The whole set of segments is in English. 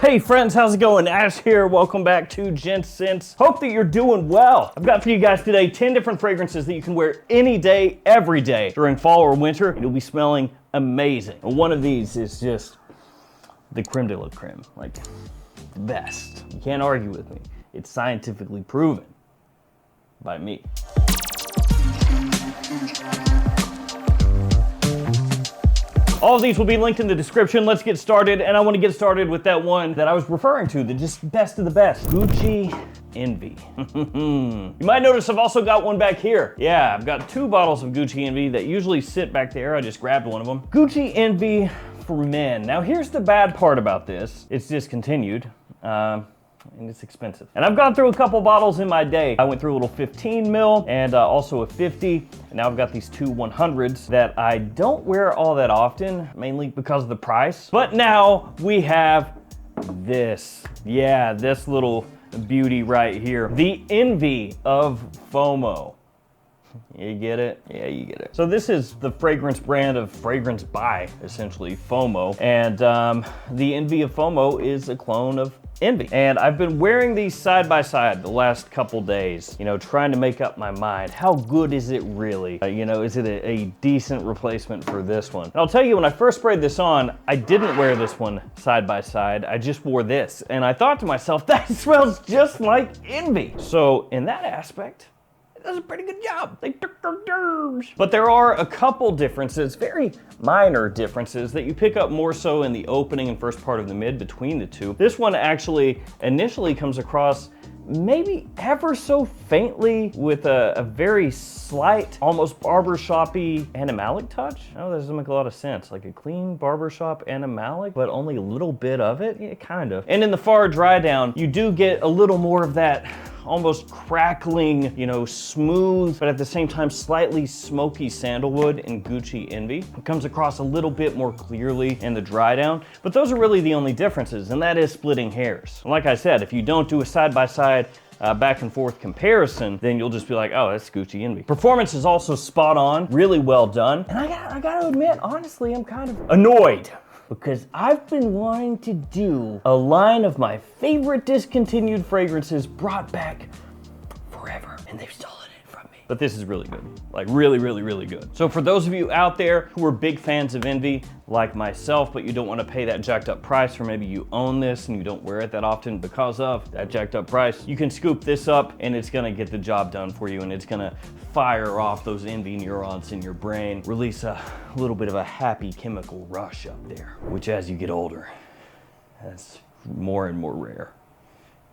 Hey friends, how's it going? Ash here. Welcome back to Gents. Hope that you're doing well. I've got for you guys today 10 different fragrances that you can wear any day, every day during fall or winter, and you'll be smelling amazing. And one of these is just the creme de la creme, like the best. You can't argue with me. It's scientifically proven by me. All of these will be linked in the description. Let's get started, and I want to get started with that one that I was referring to, the just best of the best, Gucci Envy. You might notice I've also got one back here. Yeah, I've got 2 bottles of Gucci Envy that usually sit back there. I just grabbed one of them. Gucci Envy for men. Now here's the bad part about this. It's discontinued. And it's expensive. And I've gone through a couple bottles in my day. I went through a little 15 mil and also a 50. And now I've got these 2 100s that I don't wear all that often, mainly because of the price. But now we have this. Yeah, this little beauty right here. The Envy of FOMO. You get it? Yeah, you get it. So this is the fragrance brand of fragrance by, essentially, FOMO. And the Envy of FOMO is a clone of Envy. And I've been wearing these side by side the last couple days, you know, trying to make up my mind. How good is it really? You know, is it a decent replacement for this one? And I'll tell you, when I first sprayed this on, I didn't wear this one side by side. I just wore this. And I thought to myself, that smells just like Envy. So in that aspect, it does a pretty good job. They took their nerves. But there are a couple differences, very minor differences, that you pick up more so in the opening and first part of the mid between the two. This one actually initially comes across maybe ever so faintly with a very slight, almost barbershop-y animalic touch. Oh, that doesn't make a lot of sense. Like a clean barbershop animalic, but only a little bit of it? Yeah, kind of. And in the far dry down, you do get a little more of that almost crackling, you know, smooth, but at the same time slightly smoky sandalwood in Gucci Envy. It comes across a little bit more clearly in the dry down, but those are really the only differences, and that is splitting hairs. Like I said, if you don't do a side-by-side back and forth comparison, then you'll just be like, oh, that's Gucci Envy. Performance is also spot on, really well done. And I gotta admit, honestly, I'm kind of annoyed, because I've been wanting to do a line of my favorite discontinued fragrances brought back forever, and they've stolen it from me. But this is really good, like really, really, really good. So for those of you out there who are big fans of Envy, like myself, but you don't want to pay that jacked up price, or maybe you own this and you don't wear it that often because of that jacked up price, you can scoop this up and it's gonna get the job done for you, and it's gonna fire off those Envy neurons in your brain, release a little bit of a happy chemical rush up there, which as you get older, that's more and more rare.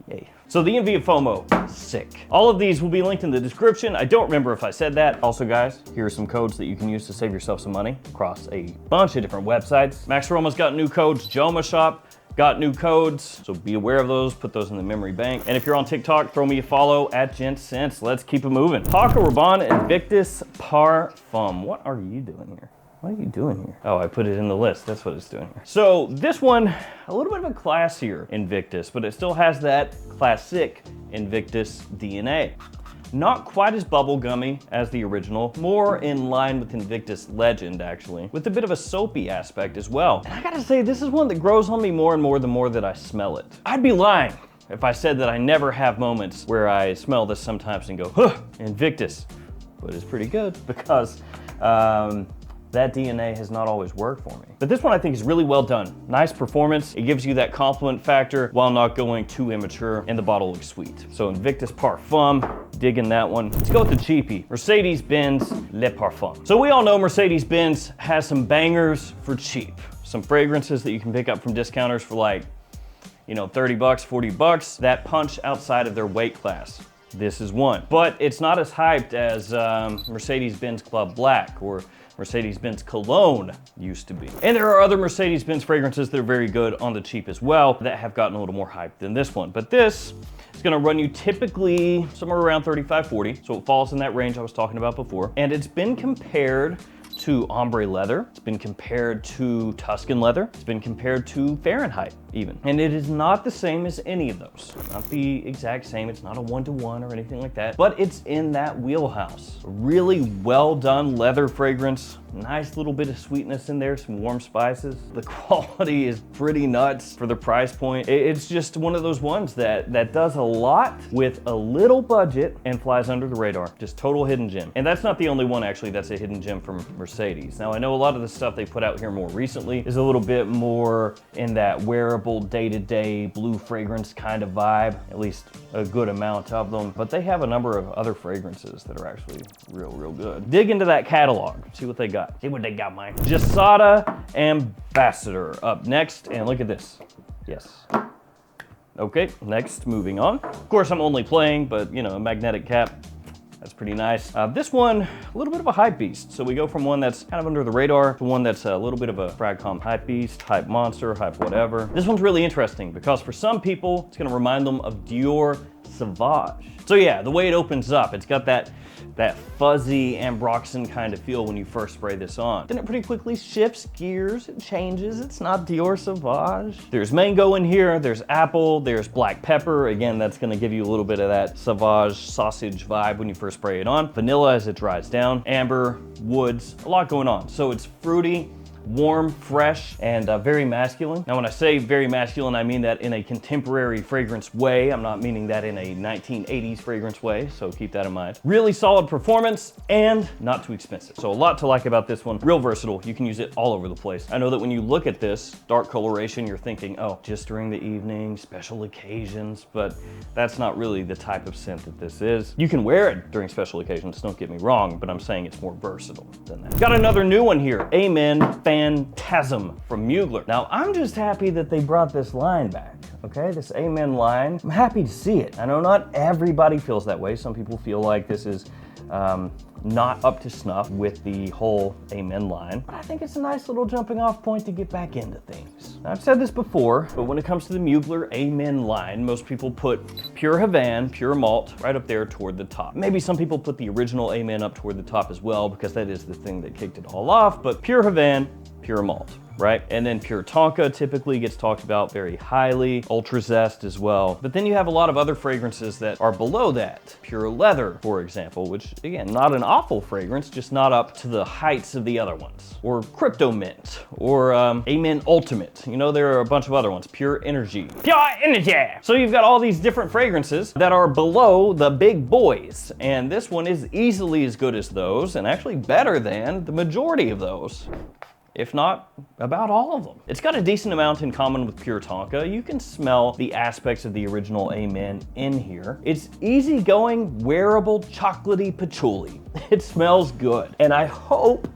Yay. So the Envy of FOMO, sick. All of these will be linked in the description. I don't remember if I said that. Also guys, here are some codes that you can use to save yourself some money across a bunch of different websites. Max Aroma's got new codes, JOMASHOP got new codes, so be aware of those, put those in the memory bank. And if you're on TikTok, throw me a follow at Gents. Let's keep it moving. Paco Rabanne Invictus Parfum. What are you doing here? What are you doing here? Oh, I put it in the list. That's what it's doing here. So this one, a little bit of a classier Invictus, but it still has that classic Invictus DNA. Not quite as bubblegummy as the original, more in line with Invictus Legend actually, with a bit of a soapy aspect as well. And I gotta say, this is one that grows on me more and more the more that I smell it. I'd be lying if I said that I never have moments where I smell this sometimes and go, huh, Invictus. But it's pretty good because that DNA has not always worked for me. But this one I think is really well done. Nice performance. It gives you that compliment factor while not going too immature, and the bottle looks sweet. So Invictus Parfum, digging that one. Let's go with the cheapie, Mercedes-Benz Le Parfum. So we all know Mercedes-Benz has some bangers for cheap. Some fragrances that you can pick up from discounters for like, you know, 30 bucks, 40 bucks, that punch outside of their weight class. This is one. But it's not as hyped as Mercedes-Benz Club Black or Mercedes-Benz Cologne used to be. And there are other Mercedes-Benz fragrances that are very good on the cheap as well that have gotten a little more hype than this one. But this is gonna run you typically somewhere around 35, 40. So it falls in that range I was talking about before. And it's been compared to ombre leather. It's been compared to Tuscan leather. It's been compared to Fahrenheit even. And it is not the same as any of those. Not the exact same. It's not a one-to-one or anything like that, but it's in that wheelhouse. A really well done leather fragrance Nice little bit of sweetness in there, some warm spices. The quality is pretty nuts for the price point. It's just one of those ones that does a lot with a little budget and flies under the radar. Just total hidden gem. And that's not the only one actually that's a hidden gem from Mercedes. Now I know a lot of the stuff they put out here more recently is a little bit more in that wearable day-to-day blue fragrance kind of vibe, at least a good amount of them, but they have a number of other fragrances that are actually real good. Dig into that catalog, see what they got. See what they got, Mike. Jasada Ambassador up next, and look at this. Yes. Okay, next, moving on. Of course, I'm only playing, but you know, a magnetic cap, that's pretty nice. This one, a little bit of a hype beast. So we go from one that's kind of under the radar to one that's a little bit of a Fragcom hype beast, hype monster, hype whatever. This one's really interesting because for some people, it's gonna remind them of Dior Sauvage. So yeah, the way it opens up, it's got that fuzzy Ambroxan kind of feel when you first spray this on. Then it pretty quickly shifts gears, it changes, it's not Dior Sauvage. There's mango in here, there's apple, there's black pepper. Again, that's gonna give you a little bit of that Sauvage sausage vibe when you first spray it on. Vanilla as it dries down, amber, woods, a lot going on. So it's fruity, warm, fresh, and very masculine. Now, when I say very masculine, I mean that in a contemporary fragrance way. I'm not meaning that in a 1980s fragrance way, so keep that in mind. Really solid performance and not too expensive. So a lot to like about this one. Real versatile. You can use it all over the place. I know that when you look at this dark coloration, you're thinking, oh, just during the evening, special occasions, but that's not really the type of scent that this is. You can wear it during special occasions, don't get me wrong, but I'm saying it's more versatile than that. Got another new one here. Amen Phantasm from Mugler. Now, I'm just happy that they brought this line back, okay? This Amen line. I'm happy to see it. I know not everybody feels that way. Some people feel like this is not up to snuff with the whole Amen line, but I think it's a nice little jumping off point to get back into things. Now, I've said this before, but when it comes to the Mugler Amen line, most people put Pure Havana, Pure Malt, right up there toward the top. Maybe some people put the original Amen up toward the top as well, because that is the thing that kicked it all off, but Pure Havana, Pure Malt, right? And then Pure Tonka typically gets talked about very highly, Ultra Zest as well. But then you have a lot of other fragrances that are below that. Pure Leather, for example, which again, not an awful fragrance, just not up to the heights of the other ones. Or Crypto Mint, or Amen Ultimate. You know, there are a bunch of other ones. Pure Energy. Pure Energy! So you've got all these different fragrances that are below the big boys. And this one is easily as good as those, and actually better than the majority of those, if not about all of them. It's got a decent amount in common with Pure Tonka. You can smell the aspects of the original Amen in here. It's easygoing, wearable, chocolatey patchouli. It smells good. And I hope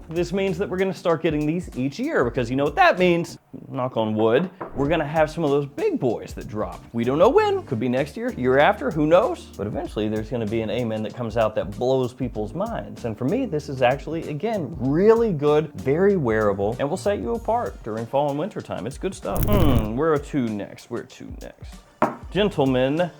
this means that we're gonna start getting these each year, because you know what that means, knock on wood, we're gonna have some of those big boys that drop. We don't know when, could be next year, year after, who knows? But eventually there's gonna be an Amen that comes out that blows people's minds. And for me, this is actually, again, really good, very wearable, and will set you apart during fall and winter time. It's good stuff. Where to next? Gentleman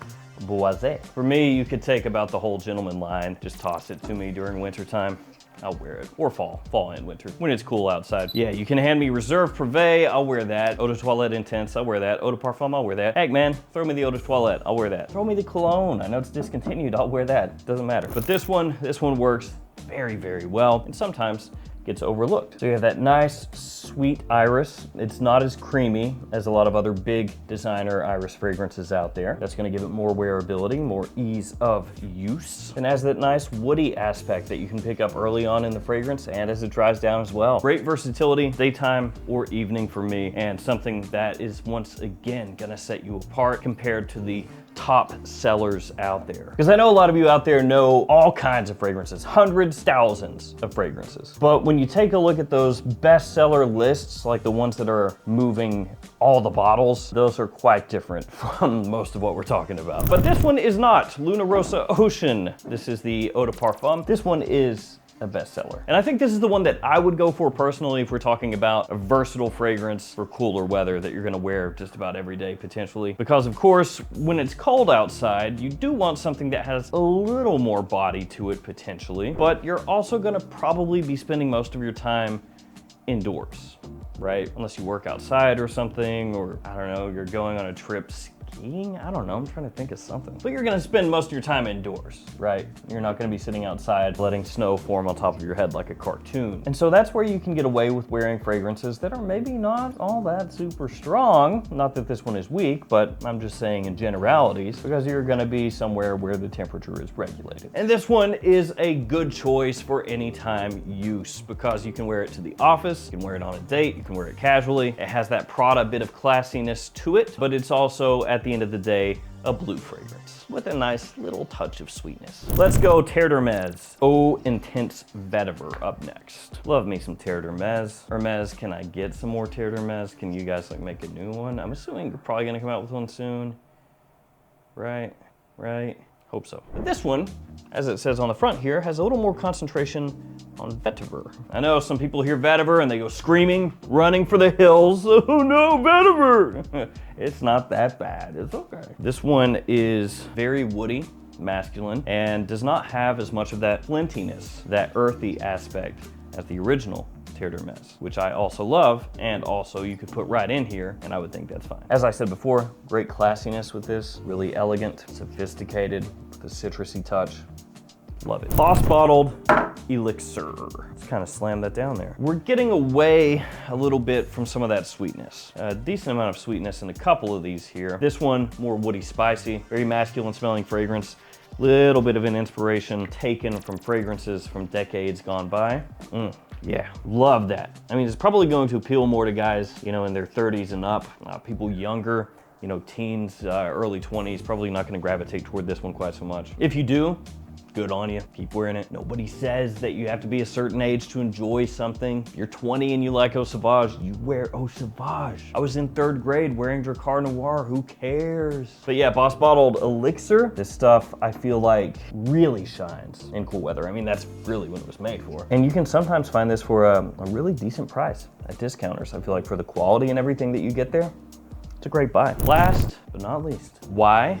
Boisé. For me, you could take about the whole Gentleman line, just toss it to me during winter time. I'll wear it. Or fall and winter, when it's cool outside. Yeah, you can hand me Reserve Privé, I'll wear that. Eau de Toilette Intense, I'll wear that. Eau de Parfum, I'll wear that. Heck man, throw me the Eau de Toilette, I'll wear that. Throw me the cologne, I know it's discontinued, I'll wear that. Doesn't matter. But this one works very, very well, and sometimes gets overlooked. So you have that nice, sweet iris. It's not as creamy as a lot of other big designer iris fragrances out there. That's gonna give it more wearability, more ease of use, and has that nice woody aspect that you can pick up early on in the fragrance and as it dries down as well. Great versatility, daytime or evening for me, and something that is once again gonna set you apart compared to the top sellers out there. Because I know a lot of you out there know all kinds of fragrances, hundreds, thousands of fragrances. But when you take a look at those bestseller lists, like the ones that are moving all the bottles, those are quite different from most of what we're talking about. But this one is not. Luna Rosa Ocean. This is the Eau de Parfum. This one is a bestseller. And I think this is the one that I would go for personally if we're talking about a versatile fragrance for cooler weather that you're gonna wear just about every day potentially. Because of course, when it's cold outside, you do want something that has a little more body to it potentially, but you're also gonna probably be spending most of your time indoors, right? Unless you work outside or something, or I don't know, you're going on a trip skiing? I don't know, I'm trying to think of something. But you're gonna spend most of your time indoors, right? You're not gonna be sitting outside letting snow form on top of your head like a cartoon. And so that's where you can get away with wearing fragrances that are maybe not all that super strong. Not that this one is weak, but I'm just saying in generalities, because you're gonna be somewhere where the temperature is regulated. And this one is a good choice for anytime use because you can wear it to the office, you can wear it on a date, you can wear it casually. It has that Prada bit of classiness to it, but it's also, at the end of the day, a blue fragrance with a nice little touch of sweetness. Let's go Terre d'Hermes Eau Intense Vetiver up next. Love me some Terre d'Hermes. Hermes, can I get some more Terre d'Hermes? Can you guys like make a new one? I'm assuming you're probably gonna come out with one soon. Right? Hope so. But this one, as it says on the front here, has a little more concentration on vetiver. I know some people hear vetiver and they go screaming, running for the hills. Oh no, vetiver! It's not that bad, it's okay. This one is very woody, masculine, and does not have as much of that flintiness, that earthy aspect as the original Terre d'Hermes, which I also love, and also you could put right in here, and I would think that's fine. As I said before, great classiness with this, really elegant, sophisticated, with a citrusy touch. Love it. Boss Bottled Elixir. Let's kind of slam that down there. We're getting away a little bit from some of that sweetness. A decent amount of sweetness in a couple of these here. This one, more woody, spicy, very masculine smelling fragrance. Little bit of an inspiration taken from fragrances from decades gone by. Yeah, love that. I mean, it's probably going to appeal more to guys, you know, in their 30s and up. People younger, you know, teens, early 20s, probably not gonna gravitate toward this one quite so much. If you do, good on you, keep wearing it. Nobody says that you have to be a certain age to enjoy something. If you're 20 and you like Eau Sauvage, you wear Eau Sauvage. I was in 3rd grade wearing Drakkar Noir, who cares? But yeah, Boss Bottled Elixir, this stuff I feel like really shines in cool weather. I mean, that's really what it was made for. And you can sometimes find this for a really decent price at discounters. I feel like for the quality and everything that you get there, it's a great buy. Last but not least, Y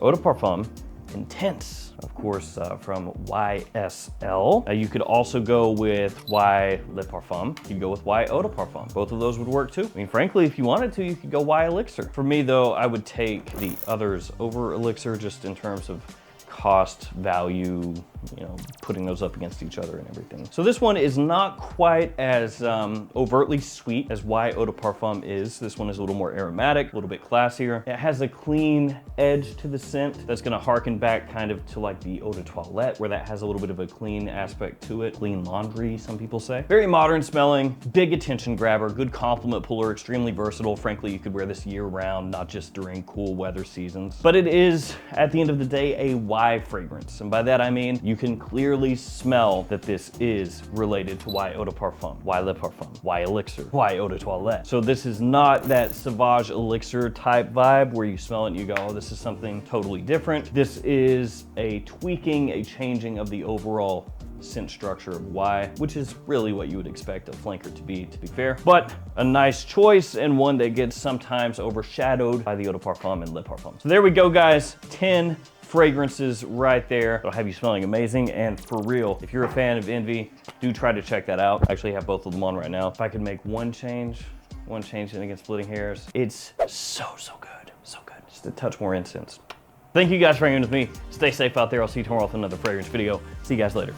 Eau de Parfum Intense. Of course, from YSL. You could also go with Y Le Parfum. You could go with Y Eau de Parfum. Both of those would work too. I mean, frankly, if you wanted to, you could go Y Elixir. For me though, I would take the others over Elixir just in terms of cost, value, you know, putting those up against each other and everything. So this one is not quite as overtly sweet as Y Eau de Parfum is. This one is a little more aromatic, a little bit classier. It has a clean edge to the scent that's gonna harken back kind of to like the Eau de Toilette, where that has a little bit of a clean aspect to it. Clean laundry, some people say. Very modern smelling, big attention grabber, good compliment puller, extremely versatile. Frankly, you could wear this year round, not just during cool weather seasons. But it is, at the end of the day, a Y fragrance. And by that I mean, you can clearly smell that this is related to Y Eau de Parfum, Y Le Parfum, Y Elixir, Y Eau de Toilette. So this is not that Sauvage Elixir type vibe where you smell it and you go, oh, this is something totally different. This is a tweaking, a changing of the overall scent structure of Y, which is really what you would expect a flanker to be fair. But a nice choice and one that gets sometimes overshadowed by the Eau de Parfum and Le Parfum. So there we go, guys. 10 fragrances right there. It'll have you smelling amazing. And for real, if you're a fan of Envy, do try to check that out. I actually have both of them on right now. If I could make one change and against splitting hairs, it's so good, so good. Just a touch more incense. Thank you guys for hanging with me. Stay safe out there. I'll see you tomorrow with another fragrance video. See you guys later.